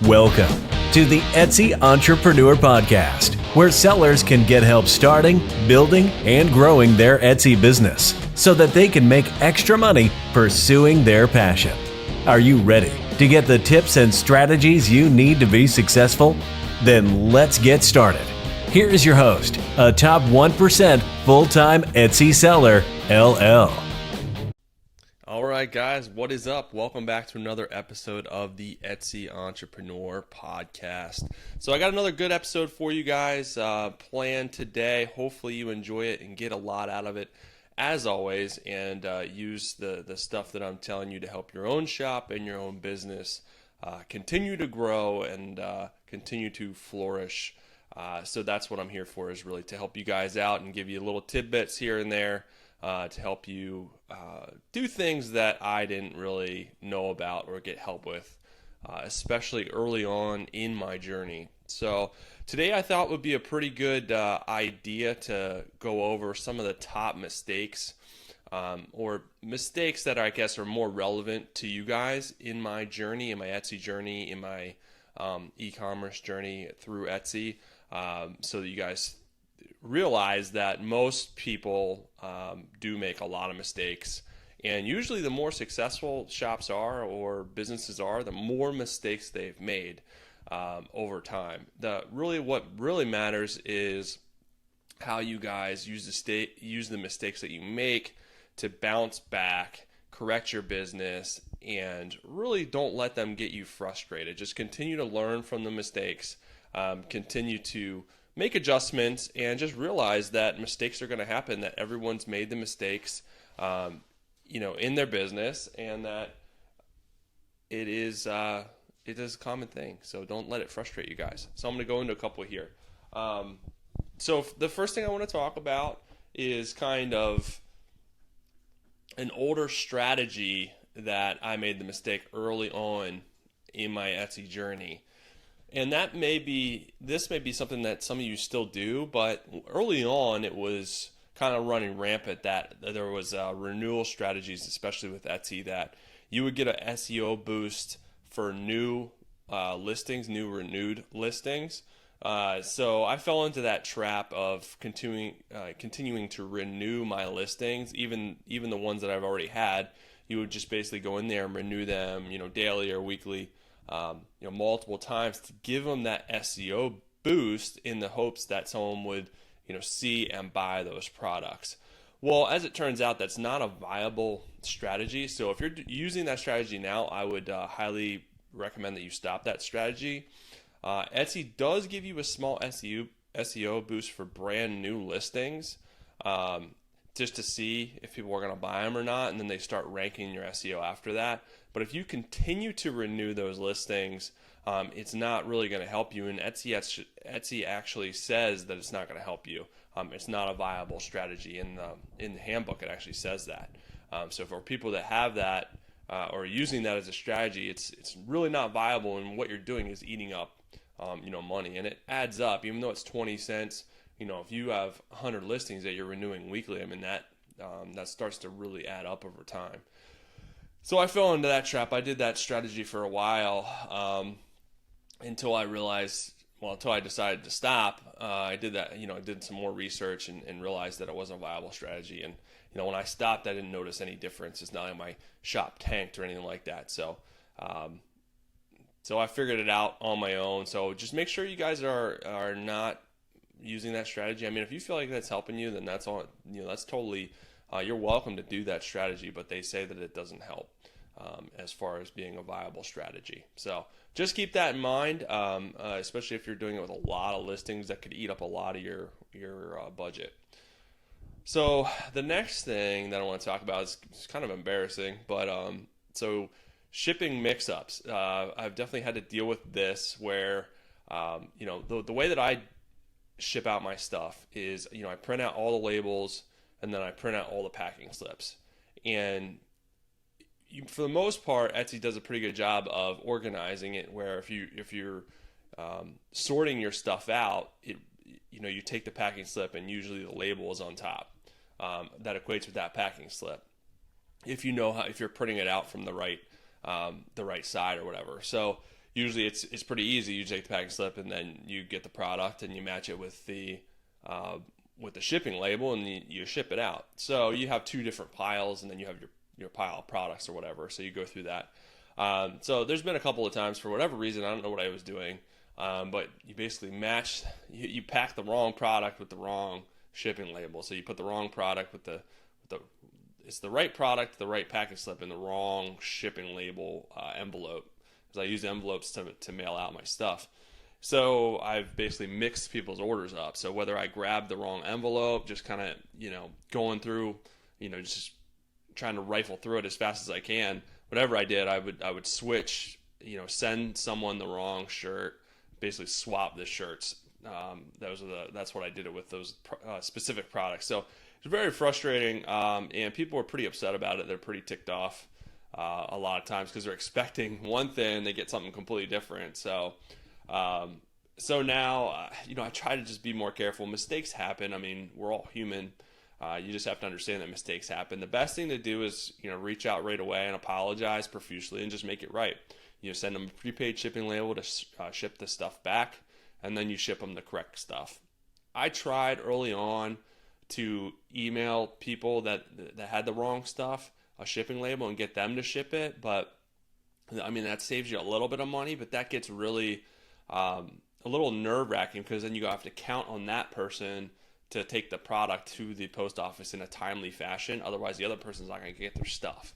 Welcome to the Etsy Entrepreneur Podcast, where sellers can get help starting, building, and growing their Etsy business so that they can make extra money pursuing their passion. Are you ready to get the tips and strategies you need to be successful? Then let's get started. Here is your host, a top 1% full-time Etsy seller, LL. All right, guys, what is up? Welcome back to another episode of the Etsy Entrepreneur Podcast. So I got another good episode for you guys planned today. Hopefully you enjoy it and get a lot out of it, as always, and use the stuff that I'm telling you to help your own shop and your own business continue to grow and continue to flourish. So that's what I'm here for, is really to help you guys out and give you little tidbits here and there to help you do things that I didn't really know about or get help with, especially early on in my journey. So today I thought would be a pretty good idea to go over some of the top mistakes or mistakes that I guess are more relevant to you guys in my journey, in my Etsy journey, in my e-commerce journey through Etsy, so that you guys realize that most people do make a lot of mistakes, and usually the more successful shops are or businesses are, the more mistakes they've made over time. What really matters is how you guys use the mistakes that you make to bounce back, correct your business, and really don't let them get you frustrated. Just continue to learn from the mistakes, continue to make adjustments, and just realize that mistakes are going to happen, that everyone's made the mistakes in their business, and that it is a common thing. So don't let it frustrate you guys. So I'm going to go into a couple here. So the first thing I want to talk about is kind of an older strategy that I made the mistake early on in my Etsy journey. And this may be something that some of you still do, but early on it was kind of running rampant that there was renewal strategies, especially with Etsy, that you would get an SEO boost for new listings, new renewed listings. So I fell into that trap of continuing to renew my listings, even the ones that I've already had. You would just basically go in there and renew them, daily or weekly, multiple times, to give them that SEO boost in the hopes that someone would, see and buy those products. Well, as it turns out, that's not a viable strategy. So if you're using that strategy now, I would highly recommend that you stop that strategy. Etsy does give you a small SEO boost for brand new listings, just to see if people are going to buy them or not, and then they start ranking your SEO after that. But if you continue to renew those listings, it's not really going to help you. And Etsy actually says that it's not going to help you. It's not a viable strategy. In the handbook, it actually says that. So for people that have that or using that as a strategy, it's really not viable. And what you're doing is eating up, money, and it adds up. Even though it's 20 cents, if you have 100 listings that you're renewing weekly, that starts to really add up over time. So I fell into that trap. I did that strategy for a while until I decided to stop. I did that, I did some more research and realized that it wasn't a viable strategy. And, when I stopped, I didn't notice any difference. It's not like my shop tanked or anything like that. So I figured it out on my own. So just make sure you guys are not using that strategy. If you feel like that's helping you, then that's all, that's totally, you're welcome to do that strategy, but they say that it doesn't help as far as being a viable strategy. So just keep that in mind, especially if you're doing it with a lot of listings that could eat up a lot of your budget. So the next thing that I want to talk about is kind of embarrassing, but so shipping mix-ups. I've definitely had to deal with this where, the way that I ship out my stuff is, I print out all the labels and then I print out all the packing slips. And for the most part, Etsy does a pretty good job of organizing it, where if you're sorting your stuff out, you take the packing slip and usually the label is on top. That equates with that packing slip, if you're printing it out from the right side or whatever. So usually it's pretty easy. You take the packing slip and then you get the product and you match it with the shipping label and you ship it out. So you have two different piles and then you have your pile of products or whatever. So you go through that. So there's been a couple of times for whatever reason, I don't know what I was doing, but you basically you pack the wrong product with the wrong shipping label. So you put the wrong product with it's the right product, the right packing slip, and the wrong shipping label envelope. Because I use envelopes to mail out my stuff. So I've basically mixed people's orders up. So whether I grab the wrong envelope, just kind of, going through, just trying to rifle through it as fast as I can. Whatever I did, I would switch, send someone the wrong shirt, basically swap the shirts. That's what I did it with those specific products. So it's very frustrating, and people are pretty upset about it. They're pretty ticked off a lot of times because they're expecting one thing, they get something completely different. So now, I try to just be more careful. Mistakes happen. I mean, we're all human. You just have to understand that mistakes happen. The best thing to do is, reach out right away and apologize profusely and just make it right. Send them a prepaid shipping label to ship the stuff back, and then you ship them the correct stuff. I tried early on to email people that had the wrong stuff, a shipping label, and get them to ship it. But I mean, that saves you a little bit of money, but that gets really a little nerve-wracking because then you have to count on that person to take the product to the post office in a timely fashion. Otherwise, the other person's not going to get their stuff.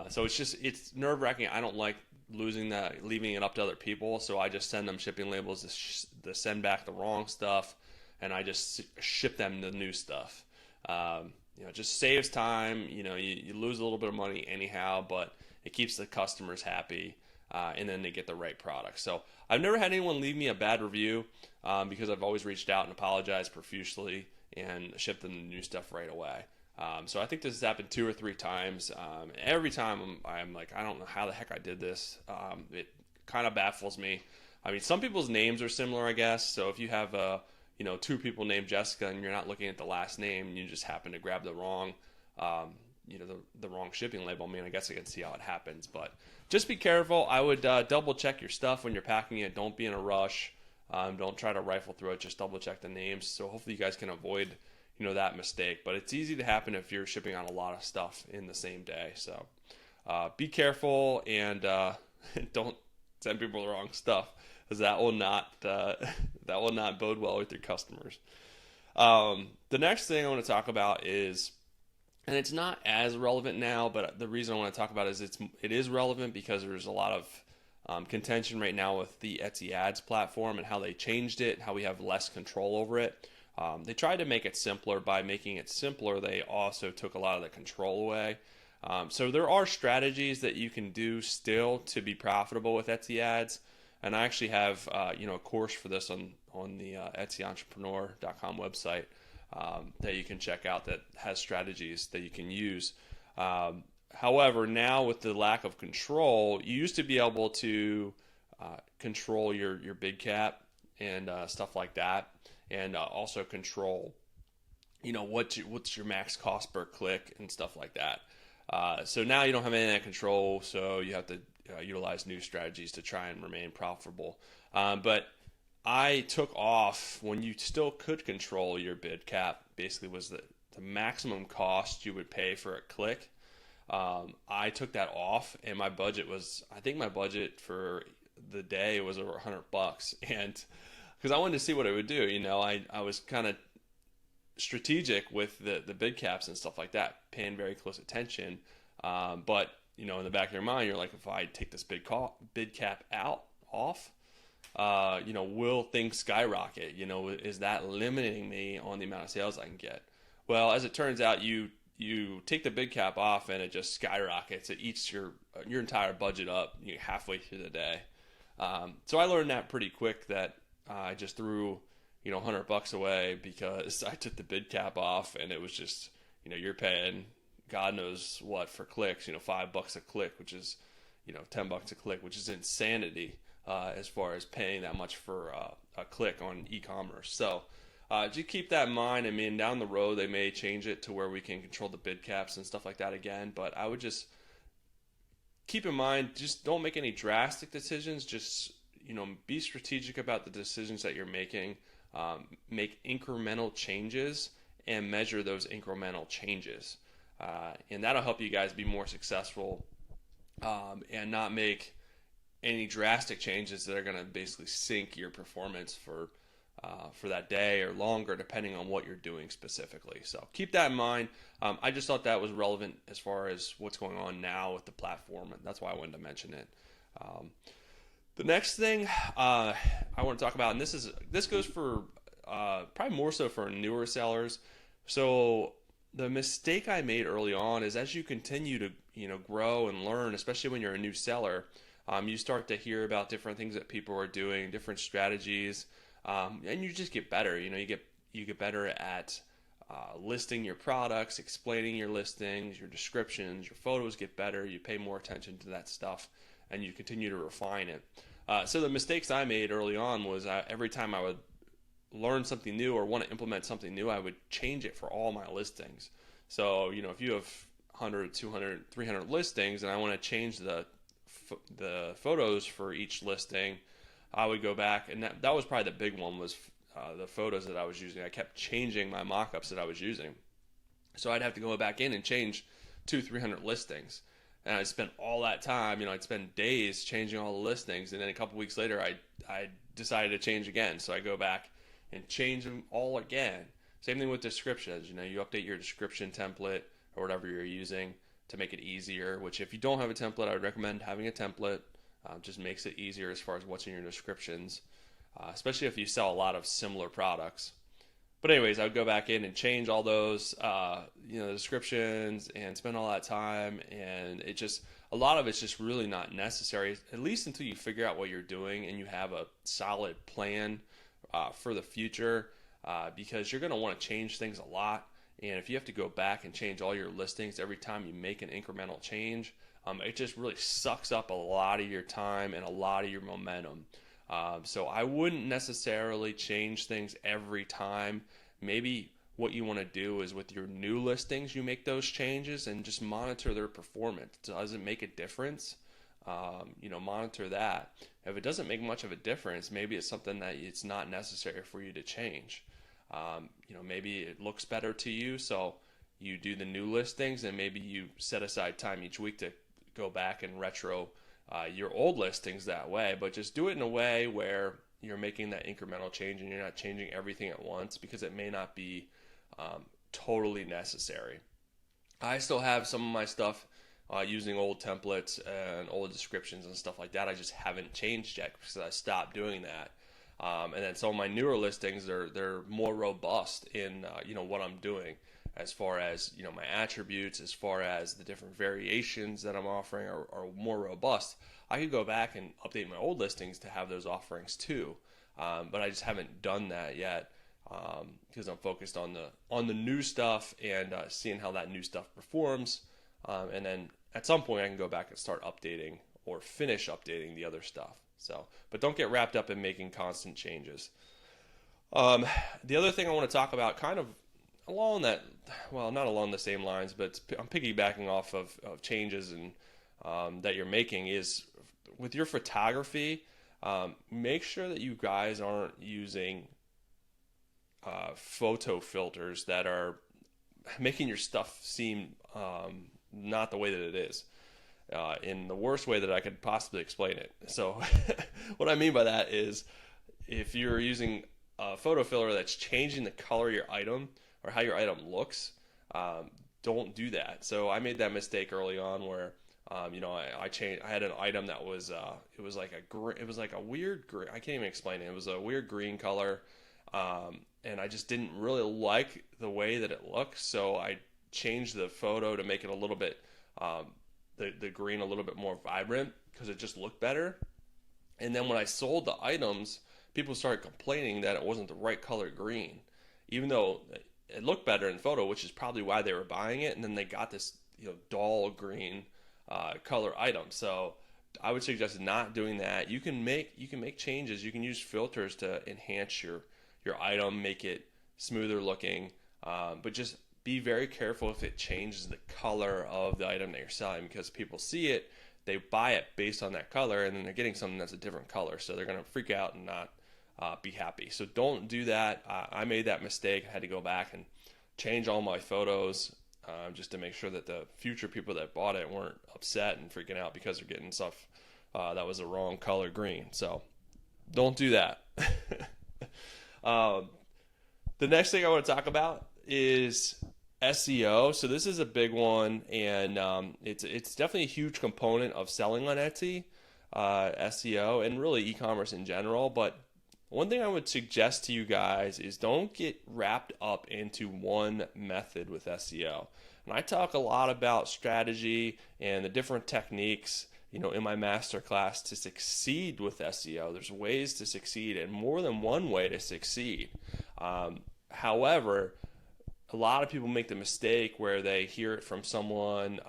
So it's nerve-wracking. I don't like leaving it up to other people. So I just send them shipping labels to send back the wrong stuff, and I just ship them the new stuff. It just saves time. You lose a little bit of money anyhow, but it keeps the customers happy, and then they get the right product. So I've never had anyone leave me a bad review because I've always reached out and apologized profusely and shipped them the new stuff right away. So I think this has happened 2 or 3 times. Every time I'm like, I don't know how the heck I did this. It kind of baffles me. I mean, some people's names are similar, I guess. So if you have 2 people named Jessica and you're not looking at the last name and you just happen to grab the wrong the wrong shipping label, I guess I can see how it happens. But just be careful. I would double check your stuff when you're packing it. Don't be in a rush. Don't try to rifle through it. Just double check the names. So hopefully you guys can avoid that mistake. But it's easy to happen if you're shipping on a lot of stuff in the same day. So be careful and don't send people the wrong stuff, because that will not bode well with your customers. The next thing I want to talk about is, and it's not as relevant now, but the reason I want to talk about it is it is relevant because there's a lot of contention right now with the Etsy ads platform and how they changed it, how we have less control over it. They tried to make it simpler. By making it simpler, they also took a lot of the control away. So there are strategies that you can do still to be profitable with Etsy ads. And I actually have a course for this on the EtsyEntrepreneur.com website that you can check out that has strategies that you can use. However, now with the lack of control, you used to be able to control your bid cap and stuff like that, and also control what's your max cost per click and stuff like that. So now you don't have any of that control, so you have to utilize new strategies to try and remain profitable. But I took off when you still could control your bid cap. Basically, was the maximum cost you would pay for a click. I took that off, and my budget for the day was over $100, and because I wanted to see what it would do. I was kind of strategic with the bid caps and stuff like that, paying very close attention. But in the back of your mind, you're like, if I take this bid cap off, will things skyrocket? Is that limiting me on the amount of sales I can get? Well, as it turns out, you take the bid cap off and it just skyrockets. It eats your entire budget up halfway through the day. So I learned that pretty quick, that I just threw $100 away because I took the bid cap off, and it was just you're paying God knows what for clicks, $5 a click, which is $10 a click, which is insanity as far as paying that much for a click on e-commerce. So just keep that in mind. Down the road they may change it to where we can control the bid caps and stuff like that again, but I would just keep in mind, just don't make any drastic decisions. Just, be strategic about the decisions that you're making. Make incremental changes and measure those incremental changes. And that'll help you guys be more successful, and not make any drastic changes that are going to basically sink your performance for that day or longer, depending on what you're doing specifically. So keep that in mind. I just thought that was relevant as far as what's going on now with the platform, and that's why I wanted to mention it. The next thing I want to talk about, and this goes for probably more so for newer sellers. So the mistake I made early on is, as you continue to grow and learn, especially when you're a new seller, you start to hear about different things that people are doing, different strategies, and you just get better. You get better at listing your products, explaining your listings, your descriptions, your photos get better. You pay more attention to that stuff, and you continue to refine it. So the mistakes I made early on was, every time I would learn something new or want to implement something new, I would change it for all my listings. So, if you have 100, 200, 300 listings and I want to change the photos for each listing, I would go back, and that was probably the big one, was the photos that I was using. I kept changing my mock-ups that I was using. So I'd have to go back in and change 200-300 listings. And I'd spend all that time, I'd spend days changing all the listings, and then a couple weeks later I decided to change again. So I go back and change them all again. Same thing with descriptions. You update your description template or whatever you're using to make it easier, which if you don't have a template, I would recommend having a template. Just makes it easier as far as what's in your descriptions, especially if you sell a lot of similar products. But anyways, I would go back in and change all those, descriptions, and spend all that time. And a lot of it's just really not necessary, at least until you figure out what you're doing and you have a solid plan for the future, because you're going to want to change things a lot. And if you have to go back and change all your listings every time you make an incremental change, it just really sucks up a lot of your time and a lot of your momentum. So I wouldn't necessarily change things every time. Maybe what you want to do is, with your new listings, you make those changes and just monitor their performance. Does it make a difference? Monitor that. If it doesn't make much of a difference, maybe it's something that it's not necessary for you to change. Maybe it looks better to you, so you do the new listings, and maybe you set aside time each week to go back and retro your old listings that way. But just do it in a way where you're making that incremental change and you're not changing everything at once, because it may not be totally necessary. I still have some of my stuff using old templates and old descriptions and stuff like that. I just haven't changed yet because I stopped doing that. And then some of my newer listings, they're more robust in what I'm doing, as far as my attributes, as far as the different variations that I'm offering are more robust. I could go back and update my old listings to have those offerings too, but I just haven't done that yet, because I'm focused on the new stuff and seeing how that new stuff performs, and then at some point I can go back and start updating or finish updating the other stuff. So, but don't get wrapped up in making constant changes. The other thing I want to talk about, kind of along that, well, not along the same lines, but I'm piggybacking off of changes and that you're making, is with your photography. Make sure that you guys aren't using photo filters that are making your stuff seem not the way that it is, in the worst way that I could possibly explain it. So what I mean by that is, if you're using a photo filter that's changing the color of your item or how your item looks, don't do that. So I made that mistake early on where I had an item that was it was like a weird green. I can't even explain it. It was a weird green color, and I just didn't really like the way that it looked. So I changed the photo to make it a little bit the green a little bit more vibrant, because it just looked better. And then when I sold the items, people started complaining that it wasn't the right color green, even though it looked better in photo, which is probably why they were buying it. And then they got this dull green color item. So I would suggest not doing that. You can make changes. You can use filters to enhance your item, make it smoother looking, but just be very careful if it changes the color of the item that you're selling, because people see it, they buy it based on that color, and then they're getting something that's a different color. So they're going to freak out and not be happy. So don't do that. I made that mistake. I had to go back and change all my photos just to make sure that the future people that bought it weren't upset and freaking out because they're getting stuff that was the wrong color green. So don't do that. The next thing I want to talk about is SEO. So this is a big one, and it's definitely a huge component of selling on Etsy, SEO, and really e-commerce in general. But one thing I would suggest to you guys is don't get wrapped up into one method with SEO. And I talk a lot about strategy and the different techniques, in my masterclass to succeed with SEO. There's ways to succeed and more than one way to succeed. However, a lot of people make the mistake where they hear it from someone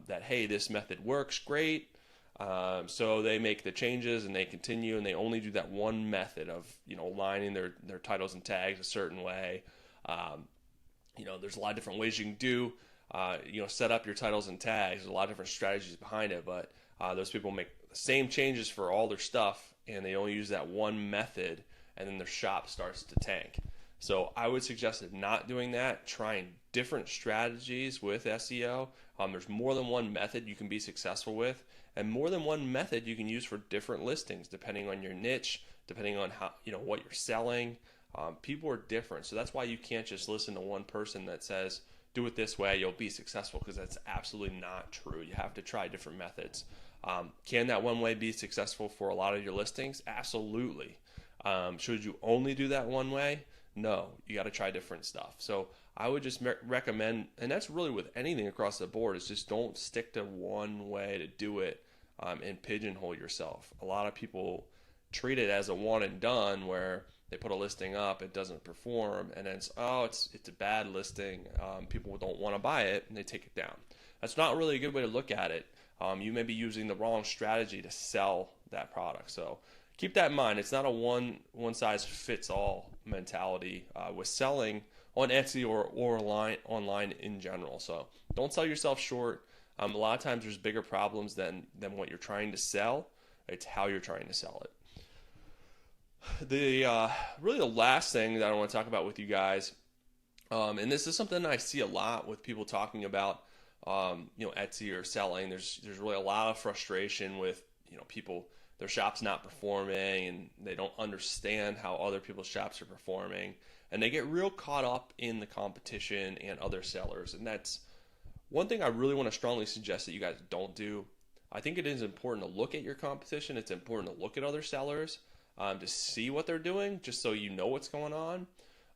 that, hey, this method works great. So they make the changes and they continue, and they only do that one method of, aligning their titles and tags a certain way. There's a lot of different ways you can do, set up your titles and tags. There's a lot of different strategies behind it, but those people make the same changes for all their stuff, and they only use that one method, and then their shop starts to tank. So I would suggest not doing that, trying different strategies with SEO. There's more than one method you can be successful with, and more than one method you can use for different listings, depending on your niche, depending on how, what you're selling. People are different. So that's why you can't just listen to one person that says, do it this way, you'll be successful, because that's absolutely not true. You have to try different methods. Can that one way be successful for a lot of your listings? Absolutely. Should you only do that one way? No, you got to try different stuff. So I would just recommend, and that's really with anything across the board, is just don't stick to one way to do it and pigeonhole yourself. A lot of people treat it as a one and done, where they put a listing up, it doesn't perform, and then it's a bad listing. People don't want to buy it, and they take it down. That's not really a good way to look at it. You may be using the wrong strategy to sell that product. So keep that in mind. It's not a one size fits all mentality with selling on Etsy or online in general. So don't sell yourself short. A lot of times there's bigger problems than what you're trying to sell. It's how you're trying to sell it. Really the last thing that I want to talk about with you guys, and this is something I see a lot with people talking about, Etsy or selling. There's really a lot of frustration with, people, their shop's not performing, and they don't understand how other people's shops are performing, and they get real caught up in the competition and other sellers. And that's one thing I really want to strongly suggest that you guys don't do. I think it is important to look at your competition. It's important to look at other sellers to see what they're doing, just so you know what's going on.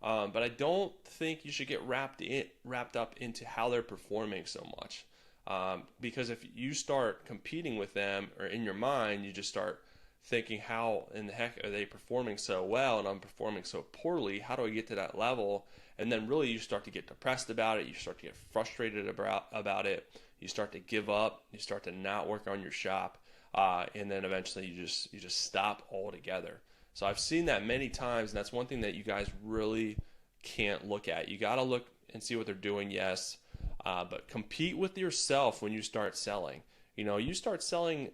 But I don't think you should get wrapped up into how they're performing so much. Because if you start competing with them, or in your mind, you just start thinking, how in the heck are they performing so well and I'm performing so poorly? How do I get to that level? And then really you start to get depressed about it. You start to get frustrated about it. You start to give up. You start to not work on your shop. And then eventually you just stop altogether. So I've seen that many times, and that's one thing that you guys really can't look at. You got to look and see what they're doing, yes, but compete with yourself when you start selling. You start selling,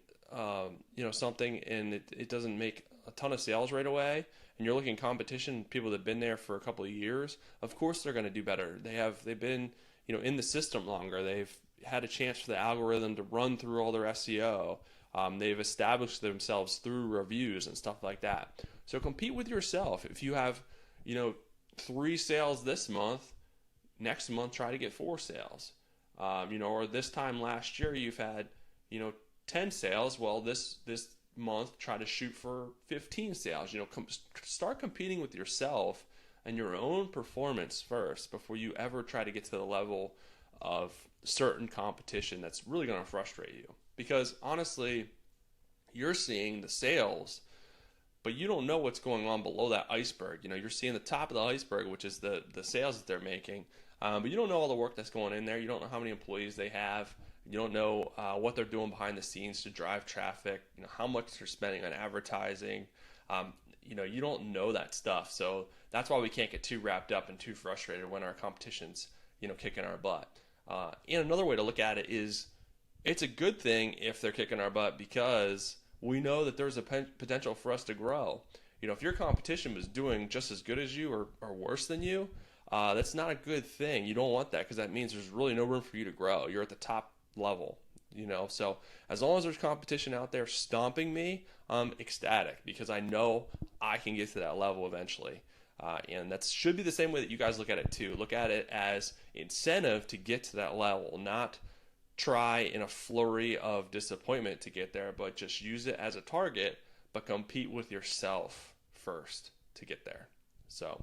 something, and it doesn't make a ton of sales right away, and you're looking at competition, people that have been there for a couple of years. Of course they're going to do better. They've been, in the system longer. They've had a chance for the algorithm to run through all their SEO. They've established themselves through reviews and stuff like that. So compete with yourself. If you have, 3 sales this month, next month try to get 4 sales. Or this time last year you've had, 10 sales. Well, this month try to shoot for 15 sales. Start competing with yourself and your own performance first before you ever try to get to the level of certain competition that's really going to frustrate you. Because honestly, you're seeing the sales, but you don't know what's going on below that iceberg. You're seeing the top of the iceberg, which is the sales that they're making, but you don't know all the work that's going in there. You don't know how many employees they have. You don't know what they're doing behind the scenes to drive traffic. How much they're spending on advertising. You don't know that stuff. So that's why we can't get too wrapped up and too frustrated when our competition's kicking our butt. And another way to look at it is, it's a good thing if they're kicking our butt because we know that there's a potential for us to grow. If your competition was doing just as good as you or worse than you, that's not a good thing. You don't want that because that means there's really no room for you to grow. You're at the top level, So as long as there's competition out there stomping me, I'm ecstatic because I know I can get to that level eventually. And that should be the same way that you guys look at it too. Look at it as incentive to get to that level, not try in a flurry of disappointment to get there, but just use it as a target, but compete with yourself first to get there. So,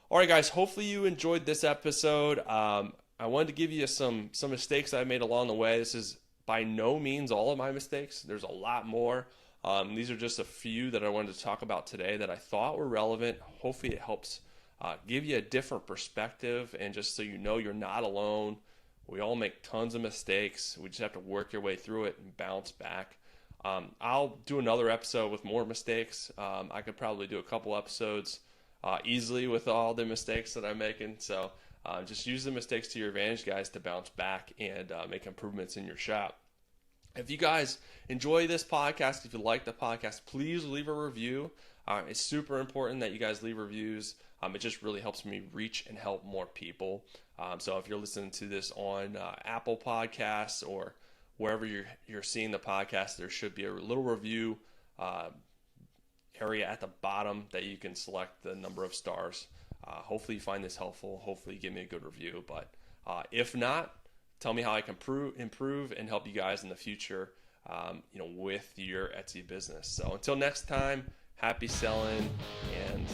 all right, guys, hopefully you enjoyed this episode. I wanted to give you some mistakes I made along the way. This is by no means all of my mistakes. There's a lot more. These are just a few that I wanted to talk about today that I thought were relevant. Hopefully it helps give you a different perspective, and just so you know you're not alone. We all make tons of mistakes. We just have to work your way through it and bounce back. I'll do another episode with more mistakes. I could probably do a couple episodes easily with all the mistakes that I'm making. So just use the mistakes to your advantage, guys, to bounce back and make improvements in your shop. If you guys enjoy this podcast, if you like the podcast, please leave a review. It's super important that you guys leave reviews. It just really helps me reach and help more people. So if you're listening to this on Apple Podcasts or wherever you're seeing the podcast, there should be a little review area at the bottom that you can select the number of stars. Hopefully you find this helpful. Hopefully you give me a good review. But if not, tell me how I can improve and help you guys in the future, with your Etsy business. So until next time, happy selling and